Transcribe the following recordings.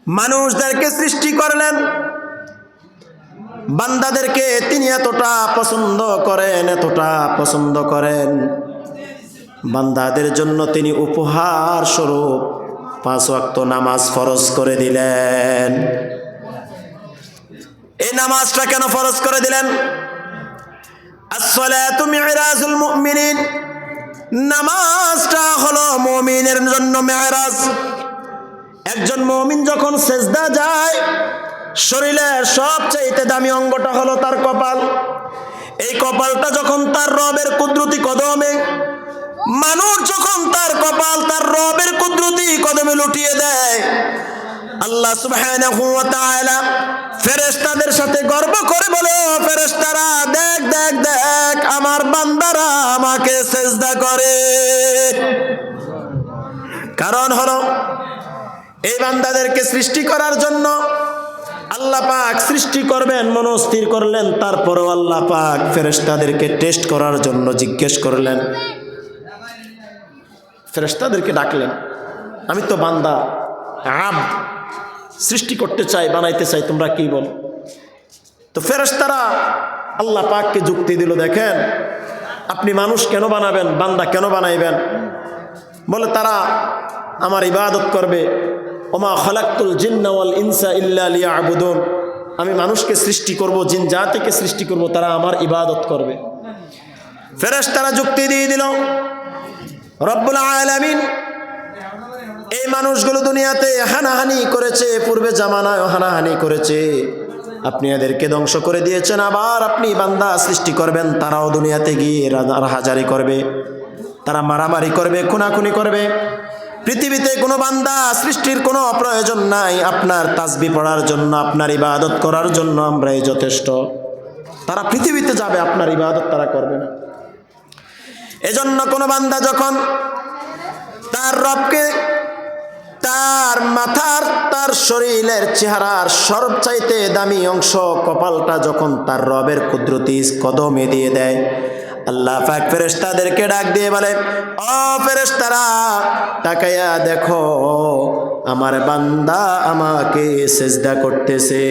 মানুষদেরকে সৃষ্টি করলেন, বান্দাদেরকে তিনি এতটা পছন্দ করেন, বান্দাদের জন্য তিনি উপহার স্বরূপ 5 ওয়াক্ত নামাজ ফরজ করে দিলেন। এই নামাজটা কেন ফরজ করে দিলেন? আসসালাতু মিরাজুল মুমিনিন, নামাজটা হলো মুমিনের জন্য মেরাজ। একজন মুমিন যখন সেজদা যায়, শরীরের সবচেয়ে দামি অঙ্গটা হলো তার কপাল। এই কপালটা যখন তার রবের কুদরতি কদমে, মানুষ যখন তার কপাল তার রবের কুদরতি কদমে লুটিয়ে দেয়, আল্লাহ সুবহানাহু ওয়া তাআলা ফেরেশতাদের সাথে গর্ব করে বলে, ফেরেশতারা দেখ দেখ দেখ আমার বান্দারা আমাকে সেজদা করে। কারণ হলো এই বান্দাদেরকে সৃষ্টি করার জন্য আল্লাহ পাক সৃষ্টি করবেন মনস্থির করলেন, তারপরেও আল্লাহ পাক ফেরেশতাদেরকে টেস্ট করার জন্য জিজ্ঞেস করলেন, ফেরেশতাদেরকে ডাকলেন, আমি তো বান্দা আব্দ সৃষ্টি করতে চাই, বানাইতে চাই, তোমরা কি বল? তো ফেরেশতারা আল্লাহ পাককে যুক্তি দিল, দেখেন আপনি মানুষ কেন বানাবেন, বান্দা কেন বানাইবেন? বলে তারা আমার ইবাদত করবে। ওমা খালাকতুল জিন্না ওয়াল ইনসা ইল্লা লিয়াবুদুন, আমি মানুষকে সৃষ্টি করব, জিন জাতিকে সৃষ্টি করব, তারা আমার ইবাদত করবে। ফেরেশতারা যুক্তি দিয়ে দিল, রব্বুল আলামিন এই মানুষগুলো দুনিয়াতে হানাহানি করেছে, পূর্বে জামানায় হানাহানি করেছে, আপনি এদেরকে ধ্বংস করে দিয়েছেন, আবার আপনি বান্দা সৃষ্টি করবেন, তারাও দুনিয়াতে গিয়ে হাজারি করবে, তারা মারামারি করবে, খুনাখুনি করবে। পৃথিবীতে কোনো বান্দা সৃষ্টির কোনো প্রয়োজন নাই, আপনার তাসবিহ পড়ার জন্য, আপনার ইবাদত করার জন্য আমরাই যথেষ্ট। তারা পৃথিবীতে যাবে, আপনার ইবাদত তারা করবে না। এজন্য কোনো বান্দা যখন তার রবকে, তার মাথার, তার শরীরের চেহারার সবচাইতে দামি অংশ কপালটা যখন তার রবের কুদরতি কদমে দিয়ে দেয়, আল্লাহ পাক ফেরেশতাদেরকে ডাক দিয়ে বলে, ও ফেরেশতারা তাকায়া দেখো আমার বান্দা আমাকে সেজদা করতেছে।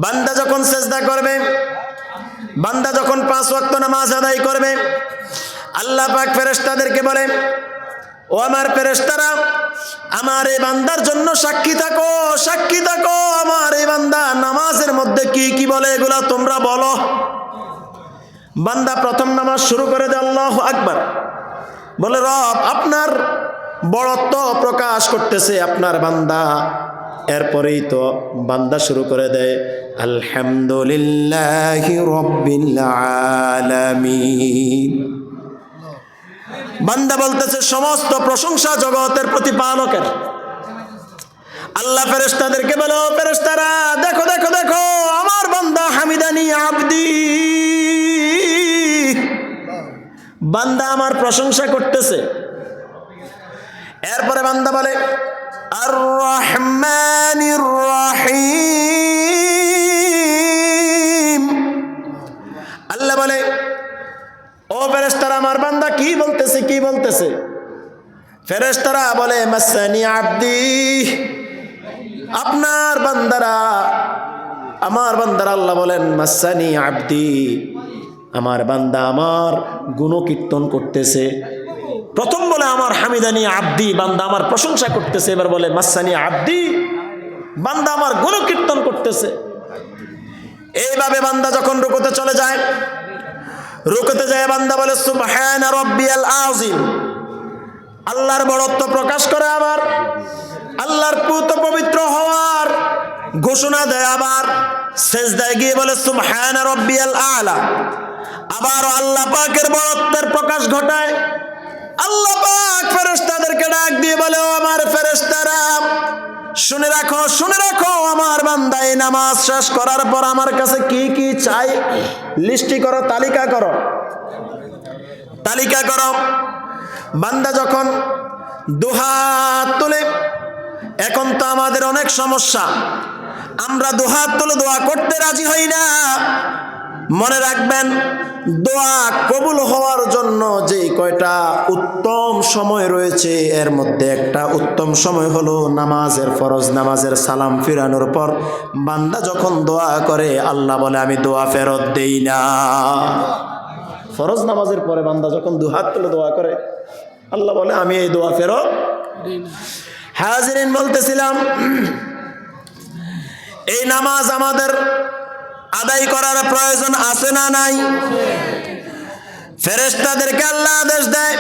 বান্দা যখন সেজদা করবে, বান্দা যখন 5 ওয়াক্ত নামাজ আদায় করবে, আল্লাহ পাক ফেরেশতাদেরকে বলে, ও আমার ফেরেশতারা আমার এই বান্দার জন্য সাক্ষী থাকো, সাক্ষী থাকো, আমার এই বান্দা নামাজের মধ্যে কি কি বলে এগুলা তোমরা বলো। বান্দা প্রথম নামাজ শুরু করে দেয় আল্লাহু আকবার, বলে রব আপনার বড়ত্ব প্রকাশ করতেছে আপনার বান্দা। এরপরেই তো বান্দা শুরু করে দেয় আলহামদুলিল্লাহি রাব্বিল আলামিন। বান্দা বলতেছে সমস্ত প্রশংসা জগতের প্রতিপালকের। আল্লাহ ফেরেশতাদেরকে বলো, ফেরেশতারা দেখো দেখো দেখো আমার বান্দা হামিদানি আবদি, বান্দা আমার প্রশংসা করতেছে। এরপরে বান্দা বলে আর রহমানির রহিম। আল্লাহ বলে ও ফেরেশতারা আমার বান্দা কি বলতেছে, কি বলতেছে? ফেরেশতারা বলে মাসানি আবদি, আপনার বান্দারা, আমার বান্দারা আল্লাহ বলেন মাসানি আবদি, আমার বান্দা আমার গুণকীর্তন করতেছে। প্রথম বলে আমার হামিদানি আবদি, বান্দা আমার প্রশংসা করতেছে। এবার বলে মাসানি আবদি, বান্দা আমার গুণকীর্তন করতেছে। এইভাবে বান্দা যখন রুকুতে চলে যায়, রুকুতে যায় বান্দা বলে সুবহানা রাব্বিয়াল আযীম, আল্লাহর বড়ত্ব প্রকাশ করে, আবার আল্লাহর পুত পবিত্র হওয়ার ঘোষণা দেয়। আবার সিজদায় গিয়ে বলে সুবহানা রাব্বিয়াল আ'লা, আবার আল্লাহ পাকের বড়ত্বের প্রকাশ ঘটায়। আল্লাহ পাক ফেরেশতাদেরকে ডাক দিয়ে বলে ও আমার ফেরেশতারা শুনে রাখো, শুনে রাখো, আমার বান্দা এই নামাজ শেষ করার পর আমার কাছে কি কি চাই লিস্টি করো, তালিকা করো, তালিকা করো। বান্দা যখন দুহাত তুলে, এখন তো আমাদের অনেক সমস্যা, আমরা দুহাত তুলে দোয়া করতে রাজি হই না। মনে রাখবেন দোয়া কবুল হওয়ার জন্য যে কয়টা উত্তম সময় রয়েছে, এর মধ্যে একটা উত্তম সময় হলো নামাজের, ফরজ নামাজের সালাম ফিরানোর পর বান্দা যখন দোয়া করে, আল্লাহ বলে আমি দোয়া ফেরত দেই না। ফরজ নামাজের পরে বান্দা যখন দুহাত তুলে দোয়া করে, আল্লাহ বলে আমি এই দোয়া ফেরত দেই না। হাজিরিন, বলতেছিলাম এই নামাজ আমাদের আদায় করার প্রয়োজন আছে না নাই? ফেরেশতাদেরকে আল্লাহ আদেশ দেয়,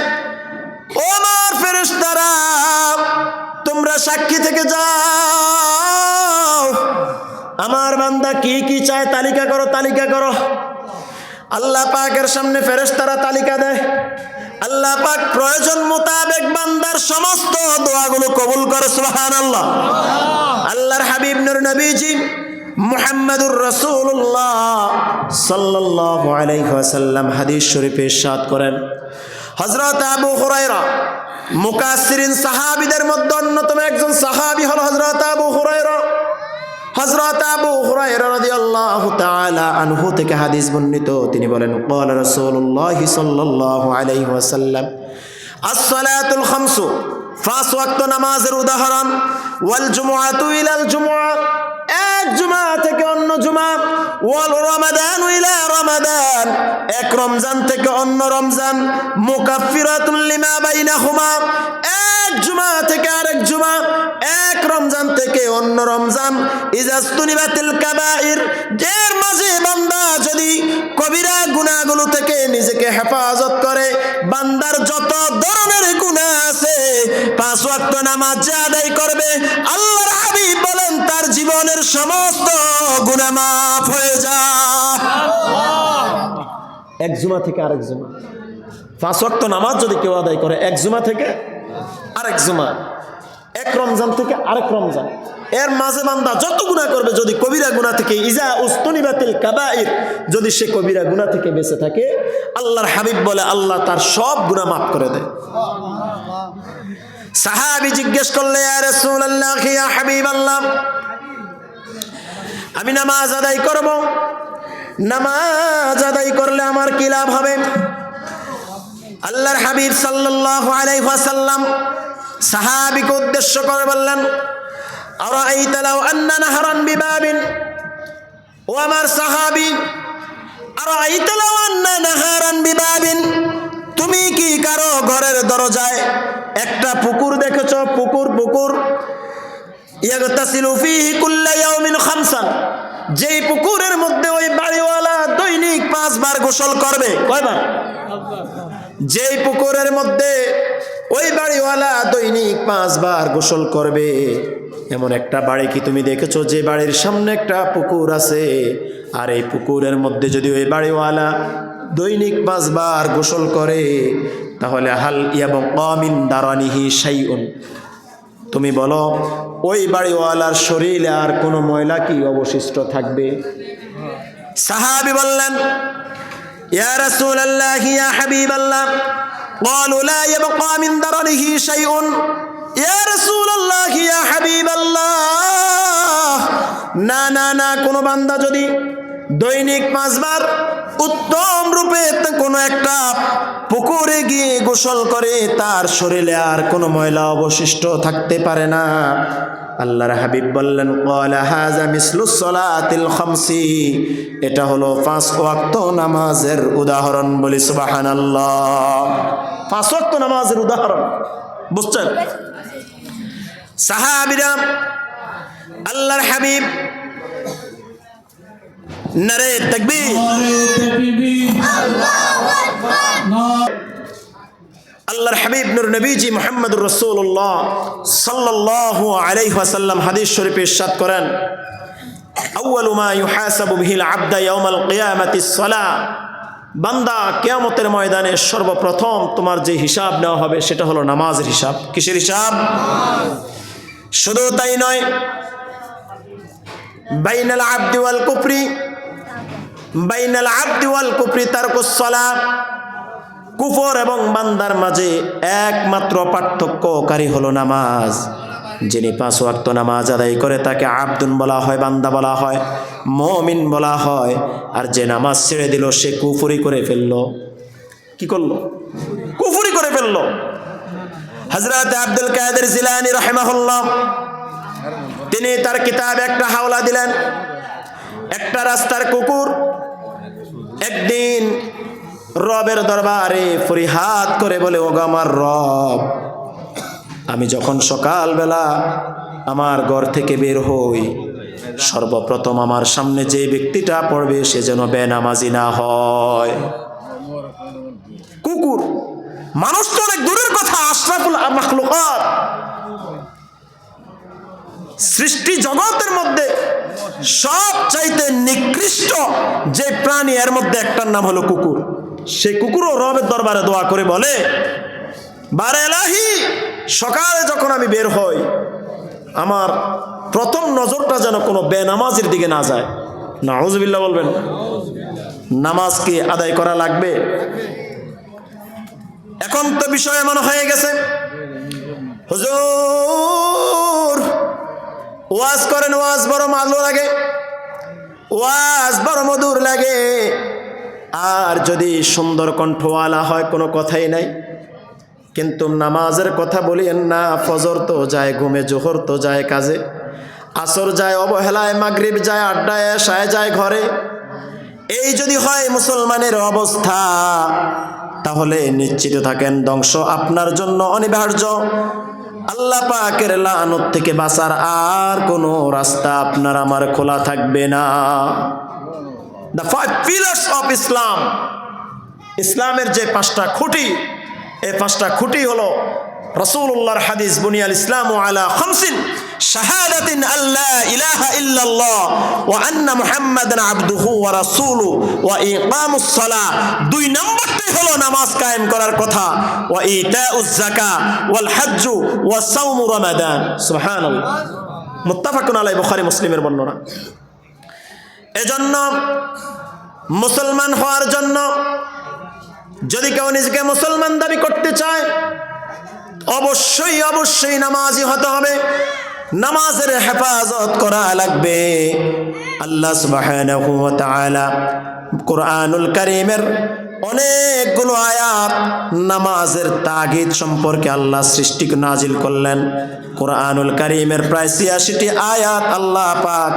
ও আমার ফেরেশতারা, তোমরা সাক্ষী থেকে যাও, আমার বান্দা কি কি চায় তালিকা করো, তালিকা করো। আল্লাহ পাকের সামনে ফেরেশতারা তালিকা দেয়। আল্লাহ পাক প্রয়োজন মোতাবেক বান্দার সমস্ত দোয়াগুলো কবুল করে। সুবহানাল্লাহ। আল্লাহর হাবিব নূর নবীজি মুহাম্মদুর রাসূলুল্লাহ সাল্লাল্লাহু আলাইহি ওয়াসাল্লাম হাদিস শরীফে ইরশাদ করেন, হযরত আবু হুরায়রা মুকাসসিরিন সাহাবীদের মধ্যে অন্যতম একজন সাহাবী হল হযরত আবু হুরায়রা। হযরত আবু হুরায়রা রাদিয়াল্লাহু তাআলা আনহু থেকে হাদিস বর্ণিত, তিনি বলেন, ক্বালা রাসূলুল্লাহ সাল্লাল্লাহু আলাইহি ওয়াসাল্লাম, আস-সালাতুল খামসু, পাঁচ ওয়াক্ত নামাজের উদাহরণ, ওয়াল জুমআতু ইলাল জুমআ, এক জুমা থেকে অন্য জুমা, ওয়াল রমাদানু ইলা রমাদান, এক রমজান থেকে অন্য রমজান, মুকাফফিরাতুল লিমা বাইনাহুমা, এক জুমা থেকে আরেক জুমা, এক রমজান থেকে অন্য রমজান, ইজাস্তুনিবাতিল কাবাইর, এর মাঝে বান্দা যদি কবিরা গুনাহগুলো থেকে নিজেকে হেফাজত করে, বান্দার যত ধরনের গুনাহ আছে পাঁচ ওয়াক্ত নামাজ আদায় করবে, আল্লাহর হাবিব বলেন তার জীবনের সমস্ত গুনাহ মাফ হয়ে যায়। এক জুমা থেকে আরেক জুমা, পাঁচ ওয়াক্ত নামাজ যদি কেউ আদায় করে এক জুমা থেকে আরেক জুমা, এক রমজান থেকে আরেক রমজান, এর মাঝে বান্দা যত গুনাহ করবে, যদি কবিরা গুনাহ থেকে, ইজা উস্তুনিবাতিল কাবাইর, যদি সে কবিরা গুনাহ থেকে বেঁচে থাকে, আল্লাহর হাবিব বলে আল্লাহ তার সব গুনাহ মাফ করে দেয়। সাহাবী জিজ্ঞেস করলে, ইয়া রাসূলুল্লাহ, ইয়া হাবিবাল্লাহ, আমি নামাজ আদায় করব, নামাজ আদায় করলে আমার কি লাভ হবে? আল্লাহর হাবিব সাল্লাল্লাহু আলাইহি ওয়াসাল্লাম সাহাবীকে উদ্দেশ্য করে বললেন, আরাআইতা লাউ আন্না নাহরান বিবাবিন, ও আমার সাহাবী, আরাআইতা লাউ আন্না নাহরান বিবাবিন, তুমি কি কারো ঘরের দরজায় একটা পুকুর দেখেছো? পুকুর ইয়াগতাসিলু ফীহি কুল্লা ইয়াউমিন খামসান, যেই পুকুরের মধ্যে ওই বাড়িওয়ালা দৈনিক 5 বার গোসল করবে। কয়বার? যেই পুকুরের মধ্যে ওই বাড়িওয়ালা দৈনিক 5 বার গোসল করবে, এমন একটা বাড়ি কি তুমি দেখেছো যে বাড়ির সামনে একটা পুকুর আছে, আর এই পুকুরের মধ্যে যদি ওই বাড়িওয়ালা দৈনিক 5 বার গোসল করে, তাহলে হাল ইয়াবকা মিন দারানিহি শাইউন, তুমি বলো ওই বাড়িওয়ালার শরীরে আর কোনো ময়লা কি অবশিষ্ট থাকবে? সাহাবী বললেন, ইয়া রাসূলুল্লাহ, ইয়া হাবিবাল্লাহ, ক্বালু লা ইয়াবকা মিন দারানিহি শাইউন, ইয়া রাসূলুল্লাহ, ইয়া হাবিবাল্লাহ, না না না, কোনো বান্দা যদি দৈনিক 5 বার উত্তম রূপে কোনো একটা পুকুরে গিয়ে গোসল করে, তার শরীরে আর কোনো ময়লা অবশিষ্ট থাকতে পারে না। আল্লাহর হাবিব বললেন, ক্বালা হাযা মিসলুস সালাতিল খামসি, এটা হলো 5 ওয়াক্ত নামাজের উদাহরণ। বলি সুবহানাল্লাহ। 5 ওয়াক্ত নামাজের উদাহরণ, বুঝছেন? সাহাবীরা আল্লাহর হাবিব, নারে তাকবীর, আল্লাহর হাবিব নূর নবীজি মুহাম্মদুর রাসূলুল্লাহ সাল্লাল্লাহু আলাইহি ওয়াসাল্লাম হাদিস শরীফে ইরশাদ করেন, আউয়ালু মা ইউহাসাবু বিহিল আবদা ইয়াউমাল কিয়ামাতিস সালাহ, বান্দা কিয়ামতের ময়দানে সর্বপ্রথম তোমার যে হিসাব নেওয়া হবে সেটা হলো নামাজের হিসাব। কিসের হিসাব? শুধু তাই নয়, বাইনাল আবদি ওয়াল কুফরি, বাইনাল আবদি ওয়াল কুফরি তারকুস সালাহ, কুফর এবং বান্দার মাঝে একমাত্র পার্থক্যকারী হলো নামাজ। যিনি 5 ওয়াক্ত নামাজ আদায় করে তাকে আব্দুন বলা হয়, বান্দা বলা হয়, মুমিন বলা হয়। আর যে নামাজ ছেড়ে দিল সে কুফরি করে ফেললো। কি করলো? কুফরি করে ফেললো। হযরত আব্দুল কাদের জিলানী রাহিমাহুল্লাহ তিনি তার কিতাবে একটা হাওলা দিলেন। একটা রাস্তার কুকুর একদিন রবের দরবারে ফরিয়াদ করে বলে, ওগো আমার রব, আমি যখন সকালবেলা আমার ঘর থেকে বের হই সর্বপ্রথম আমার সামনে যে ব্যক্তিটা পড়বে সে যেন বেনামাজি না হয়। কুকুর, মানুষ তো অনেক দূরের কথা, আশরাফুল মাখলুকাত, সৃষ্টি জগতের মধ্যে সবচাইতে নিকৃষ্ট যে প্রাণী এর মধ্যে একটার নাম হলো কুকুর। সেই কুকুরও রবের দরবারে দোয়া করে বলে, বারে এলাহি, সকালে যখন আমি বের হই আমার প্রথম নজরটা যেন কোনো বেনামাজির দিকে না যায়। নাউজুবিল্লাহ বলবেন। নামাজ কি আদায় করা লাগবে? এখন তো বিষয় এমন হয়ে গেছে, হুজুর ওয়াজ করেন, ওয়াজ বড় ভালো লাগে, ওয়াজ বড় মধুর লাগে, আর যদি সুন্দর কণ্ঠওয়ালা হয় কোনো কথাই নাই, কিন্তু নামাজের কথা বলিয়েন না। ফজর তো যায় ঘুমে, জোহর তো যায় কাজে, আসর যায় অবহেলায়, মাগরিব যায় আড্ডায়, এশায় যায় ঘরে। এই যদি হয় মুসলমানের অবস্থা, তাহলে নিশ্চিত থাকেন ধ্বংস আপনার জন্য অনিবার্য। আল্লাহ পাকের লানত থেকে বাঁচার আর কোনো রাস্তা আপনার আমার খোলা থাকবে না। দ্য 5 pillars অফ ইসলাম, ইসলামের যে 5টা খুঁটি, এই 5টা খুঁটি হলো রাসূলুল্লাহর হাদিস, বুনিয়াল ইসলামু আলা খামসিন, শাহাদাতিন আল্লা ইলাহা ইল্লাল্লাহ ওয়া আন্না মুহাম্মাদান আবদুহু ওয়া রাসূলুহু ওয়া ইকামুস সালাহ। 2 নম্বরটাই হলো নামাজ কায়েম করার কথা, ওয়া ইতাউজ যাকাত ওয়াল হজ্জ ওয়া সাওমু রমাদান। সুবহানাল্লাহ, মুত্তাফাকুন আলাইহি, বুখারী মুসলিমের বর্ণনা। এজন্য মুসলমান হওয়ার জন্য যদি কেউ নিজেকে মুসলমান দাবি করতে চায়, অবশ্যই অবশ্যই নামাজি হতে হবে, নামাজের হেফাজত করা লাগবে। আল্লাহ সুবহানাহু ওয়া তাআলা কুরআনুল কারীমের অনেকগুলো আয়াত নামাজের তাগিদ সম্পর্কে আল্লাহ সৃষ্টি নাজিল করলেন। কুরআনুল কারীমের প্রায় ৮৬টি আয়াত আল্লাহ পাক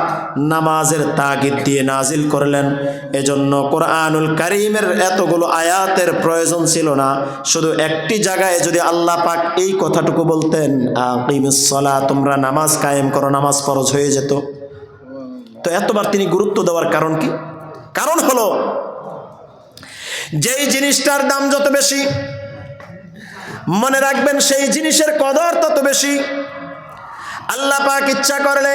নামাজের তাগিদ দিয়ে নাজিল করলেন। এজন্য কুরআনুল কারীমের এতগুলো আয়াতের প্রয়োজন ছিল না। শুধু একটি জায়গায় যদি আল্লাহ পাক এই কথাটুকু বলতেন, আকিমিস সালাত, তোমরা নামাজ কায়েম করো, নামাজ ফরজ হয়ে যেত। তো এতবার তিনি গুরুত্ব দেওয়ার কারণ কি? কারণ হলো যেই জিনিসটার দাম যত বেশি, মনে রাখবেন সেই জিনিসের কদর তত বেশি। আল্লাহ পাক ইচ্ছা করলে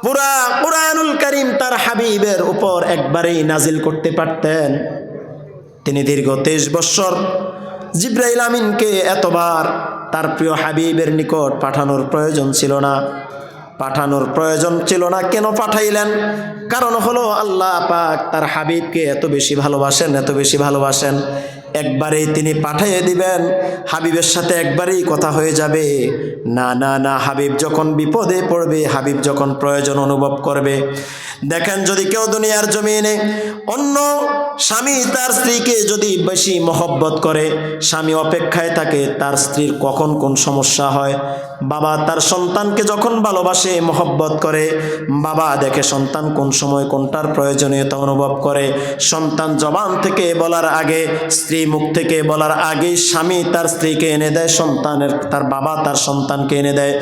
পুরা কুরআনুল কারীম তার হাবিবের উপর একবারেই নাজিল করতে পারতেন। তিনি দীর্ঘ 23 বছর জিবরাইল আমিনকে এতবার তার প্রিয় হাবিবের নিকট পাঠানোর প্রয়োজন ছিল না। কেন পাঠাইলেন? কারণ হলো আল্লাহ পাক তার হাবিবকে এত বেশি ভালোবাসেন, একবারেই তিনি পাঠিয়ে দিবেন, হাবিবের সাথে একবারেই কথা হয়ে যাবে। না না না, হাবিব যখন বিপদে পড়বে, হাবিব যখন প্রয়োজন অনুভব করবে। দেখেন, যদি কেউ দুনিয়ার জমিনে অন্য স্বামী তার স্ত্রীকে যদি বেশি মহব্বত করে, স্বামী অপেক্ষায় থাকে তার স্ত্রীর কখন কোন সমস্যা হয়। বাবা তার সন্তানকে যখন ভালোবাসে, মহব্বত করে, বাবা দেখে সন্তান কোন সময় কোনটার প্রয়োজনীয়তা অনুভব করে। সন্তান জবান থেকে বলার আগে, স্ত্রী মুখ থেকে বলার আগেই স্বামী তার স্ত্রীকে এনে দেয়, তার বাবা তার সন্তানকে এনে দেয়।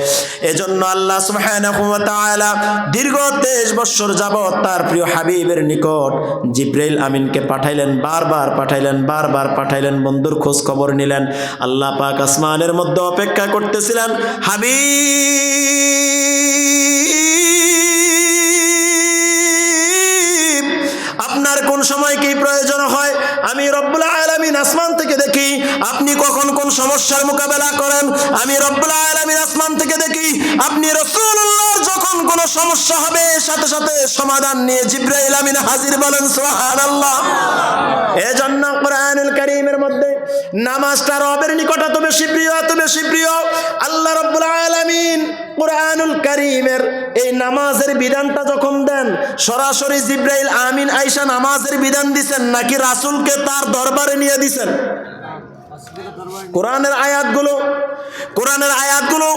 এজন্য আল্লাহ সুবহানাহু ওয়া তাআলা দীর্ঘ 23 বছর যাবত তার প্রিয় হাবিবের নিকট জিবরাইল আমিনকে পাঠাইলেন, বারবার পাঠাইলেন, বন্ধুর খোঁজ খবর নিলেন। আল্লাহ পাক আসমানের মধ্যে অপেক্ষা করতেছিলেন, হাবিব আপনার কোন সময় কি প্রয়োজন হয়, আমি রব্বুল আলামিন আসমান থেকে দেখি আপনি কখন কোন সমস্যার মোকাবেলা করেন। আমি রব্বুল আলামিন আসমান থেকে দেখি আপনি রাসূলুল্লাহর যখন কোন সমস্যা হবে সাথে সাথে সমাধান নিয়ে জিবরাইল আমিন হাজির। বলেন সুবহানাল্লাহ। এজন্য কুরআনুল কারীমের মধ্যে নামাজটা রবের নিকট এত বেশি প্রিয়, আল্লাহ রাব্বুল আলামিন কুরআনুল কারীমের এই নামাজের বিধানটা যখন দেন, সরাসরি জিবরাইল আমিন আয়েশা নামাজের বিধান দিবেন নাকি রাসূলকে তার দরবারে নিয়ে দিবেন? কোরআনের আয়াতগুলো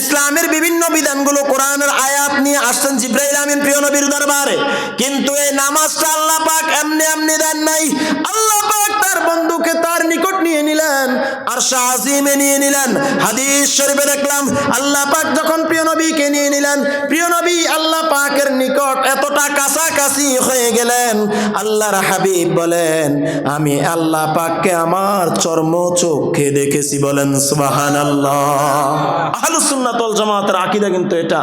ইসলামের বিভিন্ন বিধানগুলো কোরআনের আয়াত নিয়ে আসছেন জিবরাইল আমিন প্রিয় নবীর দরবারে। কিন্তু এই নামাজটা আল্লাহ পাক এমনি দেন নাই। আল্লাহ পাক তার বন্ধুকে তার নিকট নিয়ে নিলেন, আরশে আজিমে নিয়ে নিলেন। হাদিস শরীফে দেখলাম আল্লাহ পাক যখন প্রিয় নবীকে নিয়ে নিলেন, প্রিয় নবী আল্লাহ পাকের নিকট এতটা কাছাকাছি হয়ে গেলেন, আল্লাহর হাবিব বলেন আমি আল্লাহ পাককে আমার চর্ম চোখে দেখেছি। বলেন সুবহানাল্লাহ। আহলুস সুন্নাত ওয়াল জামাতের আকীদা কিন্তু এটা।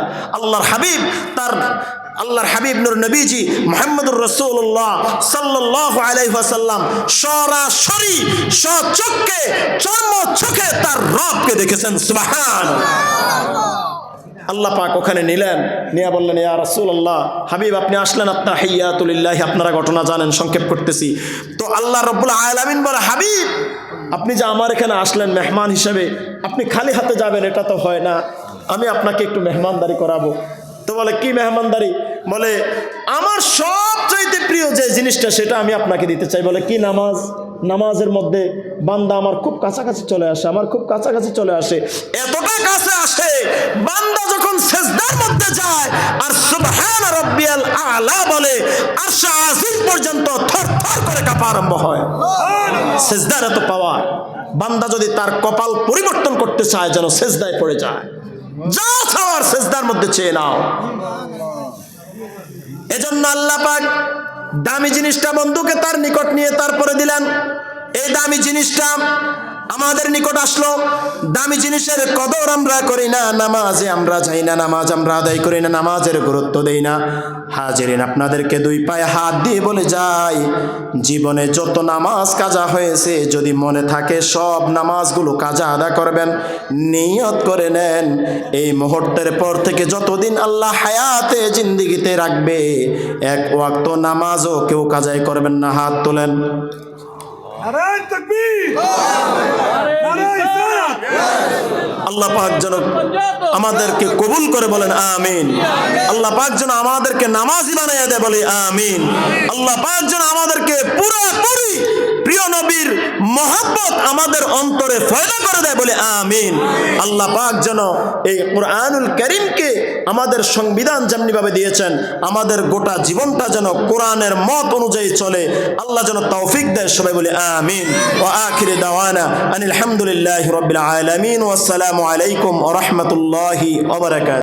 আল্লাহর হাবিব নূর নবীজি মুহাম্মদুর রাসূলুল্লাহ সাল্লাল্লাহু আলাইহি ওয়াসাল্লাম সরাসরি সচক্ষে চর্মচোখে তার রবকে দেখেছেন। সুবহানাল্লাহ। আল্লাহ পাক ওখানে নিলেন, নিয়ে বললেন ইয়া রাসূলুল্লাহ, হাবিব আপনি আসলেন, আত্তাহিয়াতু লিল্লাহি, আপনারা ঘটনা জানেন, সংক্ষেপ করতেছি। তো আল্লাহ রাব্বুল আলামিন বলে হাবিব আপনি যে আমার এখানে আসলেন মেহমান হিসেবে, আপনি খালি হাতে যাবেন এটা তো হয় না, আমি আপনাকে একটু মেহমানদারি করাবো। তো বলে কি মেহমানদারি? বলে আমার সবচাইতে প্রিয় যে জিনিসটা সেটা আমি আপনাকে দিতে চাই। বলে কি? নামাজের মধ্যে বান্দা আমার খুব কাছাকাছি চলে আসে, এতটা কাছে আসে বান্দা যখন সিজদার মধ্যে যায় আর সুবহান রাব্বিয়াল আলা বলে আরশে আজিম পর্যন্ত থরথর করে কাঁপা আরম্ভ হয়। সিজদার এত পাওয়ার, বান্দা যদি তার কপাল পরিবর্তন করতে চায় যেন সিজদায় পড়ে যায়। যা চাওয়ার সিজদার মধ্যে চেয়ে নাও। এজন্য আল্লাহ পাক দামি জিনিসটা বন্ধুকে তার নিকট নিয়ে তারপরে দিলেন। এই দামি জিনিসটা আমাদের নিকট আসলো, দামি জিনিসের কদর আমরা করি না, নামাজে আমরা যাই না, নামাজ আমরা আদায় করি না, নামাজের গুরুত্ব দেই না। হাজিরিন, আপনাদেরকে দুই পায়ে হাত দিয়ে বলে যাই, জীবনে যত নামাজ কাজা হয়েছে যদি মনে থাকে সব নামাজগুলো কাজা আদা করবেন। নিয়ত করে নেন এই মুহূর্তের পর থেকে যতদিন আল্লাহ হায়াতে জিন্দেগিতে রাখবে এক ওয়াক্ত নামাজও কেউ কাজাই করবেন না। হাত তোলেন। আল্লাহ পাক যেন আমাদেরকে কবুল করে, বলেন আমিন। আল্লাহ পাক যেন আমাদেরকে নামাজি বানাইয়া দেয়, বলে আমিন। আল্লাহ পাক যেন আমাদেরকে পুরোপুরি প্রিয় নবীর মহব্বত আমাদের অন্তরে ফয়দা করে দেয়, বলে আমিন। আল্লাহ পাক যেন এই কুরআনুল কারীমকে আমাদের সংবিধান যেমনিভাবে দিয়েছেন আমাদের গোটা জীবনটা যেন কোরআনের মত অনুযায়ী চলে, আল্লাহ যেন তৌফিক দেয়। সবাই বলে আমিন। ওয়া আখিরু দাওয়ানা আনিল হামদুলিল্লাহি রাব্বিল আলামিন ওয়া আসসালামু আলাইকুম ওয়া রাহমাতুল্লাহি ওয়া বারাকাতুহু।